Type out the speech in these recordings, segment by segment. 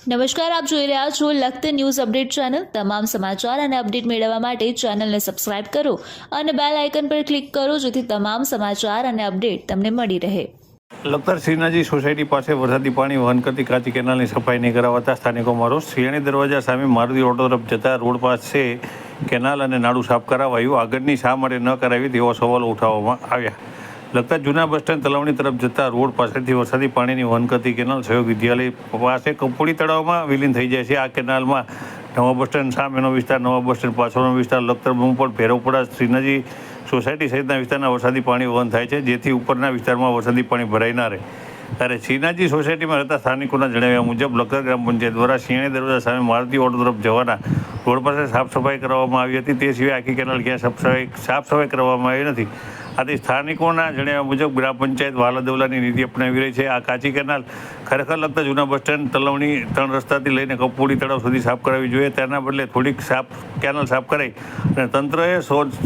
નમસ્કાર, આપ જોઈ રહ્યા છો લખત ન્યૂઝ અપડેટ ચેનલ। તમામ સમાચાર અને અપડેટ મેળવવા માટે ચેનલને સબસ્ક્રાઇબ કરો અને બેલ આઇકન પર ક્લિક કરો જેથી તમામ સમાચાર અને અપડેટ તમને મળી રહે। લખતર શ્રીનાજી સોસાયટી પાસે વરસાદી પાણી વહન કરતી કાચી કેનાલની સફાઈ નહીં કરાવતા સ્થાનિકોમાં રોષ। શિયાળી દરવાજા સામે મારુતિ ઓટો તરફ જતા રોડ પાસે કેનાલ અને નાળું સાફ કરાવાયું, આગળની શા માટે ન કરાવી તેવા સવાલો ઉઠાવવામાં આવ્યા। લખતર જૂના બસ સ્ટેન્ડ તલાવણી તરફ જતા રોડ પાસેથી વરસાદી પાણીની વહન કરતી કેનાલ સહયોગ વિદ્યાલય પાસે કંપોળી તળાવમાં વિલીન થઈ જાય છે। આ કેનાલમાં નવા બસ સ્ટેન્ડ સામેનો વિસ્તાર, નવા બસ સ્ટેન્ડ પાછળનો વિસ્તાર, લખતર બમપોળ, ભેરવપડા, શ્રીનાજી સોસાયટી સહિતના વિસ્તારના વરસાદી પાણી વહન થાય છે, જેથી ઉપરના વિસ્તારમાં વરસાદી પાણી ભરાઈ ના રહે। ત્યારે શ્રીનાજી સોસાયટીમાં રહેતા સ્થાનિકોના જણાવ્યા મુજબ લખતર ગ્રામ પંચાયત દ્વારા શિયાળી દરવાજા સામે મારુતિ ઓટો તરફ જવાના રોડ પાસે સાફ સફાઈ કરવામાં આવી હતી, તે સિવાય આખી કેનાલ ક્યાં સાફ સફાઈ કરવામાં આવી નથી। આથી સ્થાનિકોના જણાવ્યા મુજબ ગ્રામ પંચાયત વાલાદવલાની નીતિ અપનાવી રહી છે। આ કાચી કેનાલ ખરેખર લગતા જૂના બસ સ્ટેન્ડ તલાવણી 3 રસ્તાથી લઈને કંપોળી તળાવ સુધી સાફ કરાવવી જોઈએ, તેના બદલે થોડીક કેનાલ સાફ કરાઈ અને તંત્રએ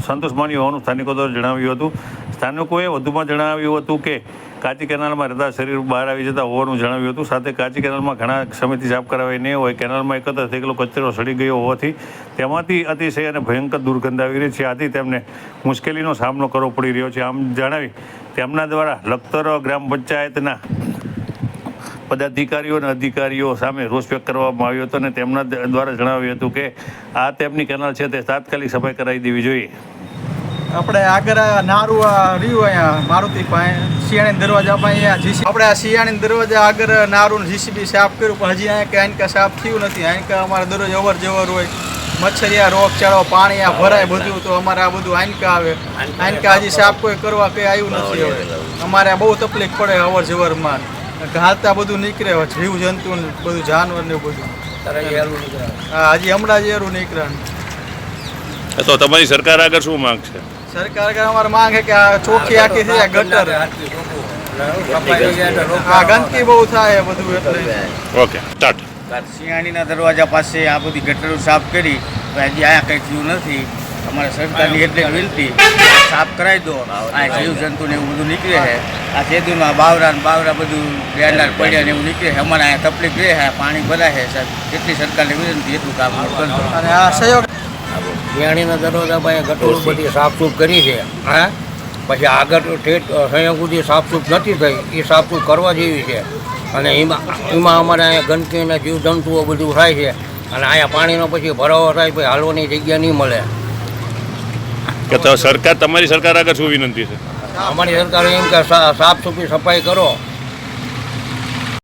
સંતોષ માન્યો હોવાનું સ્થાનિકો દ્વારા જણાવ્યું હતું। સ્થાનિકોએ વધુમાં જણાવ્યું હતું કે કાચી કેનાલમાં રહેતા શરીર બહાર આવી જતા હોવાનું જણાવ્યું હતું। સાથે કાચી કેનાલમાં ઘણા સમયથી સાફ કરાવાઈ નહીં હોય, કેનાલમાં એકત્ર થયેલો કચરો સડી ગયો હોવાથી તેમાંથી અતિશય અને ભયંકર દુર્ગંધ આવી રહી છે, આથી તેમને મુશ્કેલીનો સામનો કરવો પડી રહ્યો છે। આમ જણાવી તેમના દ્વારા લખતર ગ્રામ પંચાયતના પદાધિકારીઓ અને અધિકારીઓ સામે રોષ વ્યક્ત કરવામાં આવ્યો હતો અને તેમના દ્વારા જણાવ્યું હતું કે આ તેમની કેનાલ છે તે તાત્કાલિક સફાઈ કરાવી દેવી જોઈએ। આપણે આગળ નારું રહ્યું અહીંયા મારુતિ પાસે શિયાળી દરવાજા પાસે અહીંયા જીસી આપણે આ શિયાળી દરવાજા આગળ નારું જીસીબી સાફ કર્યું, પણ હજી અહીંયા કે આનકા સાફ થયું નથી। આનકા અમારે દરરોજ અવર જવર હોય, મચ્છરિયા રોગચાળો, પાણી આ ભરાય બધું, તો અમારે આ બધું આનકા આવે। આનકા હજી સાફ કોઈ કરવા કંઈ આવ્યું નથી। હવે અમારે બહુ તકલીફ પડે અવર જવરમાં, ઘાલતા બધું નીકળે, જીવ જંતુ બધું જાનવર ને બધું। હા, હજી હમણાં જ એરું નીકળે। તો તમારી સરકાર આગળ શું માંગ છે? સરકાર આગળ અમારે માંગ છે કે આ ચોખ્ખી આખી થઈ જાય, ગટર આ ગંદકી બહુ થાય બધું એટલે। Okay, start. શિયાળીના દરવાજા પાસે આ બધી ગટરો સાફ કરી, હજી આયા કંઈ થયું નથી। અમારે સરકારની એટલે વિનંતી, સાફ કરાવી દો। આ જીવજંતુને એવું બધું નીકળે છે, આ સેદુમાં બાવરા બધું ગેંડાર પડ્યા ને એવું નીકળે છે। અમારે અહીંયા તકલીફ રહે છે, પાણી ભરાય છે સાહેબ, એટલી સરકારને વિનંતી, એટલું કામ કરજો। અને આ સહયોગ શિયાળીના દરવાજા પાસે ગટરો બધી સાફસૂફ કરી છે, હા, પછી આગળ ઠેઠ સંયોગ સુધી સાફસૂફ નથી થઈ, એ સાફસૂફ કરવા જેવી છે। અને એમાં અમારે અહીંયા ગંદકી અને જીવજંતુઓ બધું થાય છે, અને અહીંયા પાણીનો પછી ભરાવો થાય, પછી હાલવાની જગ્યા નહીં મળે। કે સરકાર, તમારી સરકાર આગળ શું વિનંતી છે? અમારી સરકાર એમ કે સાફ સફાઈ કરો,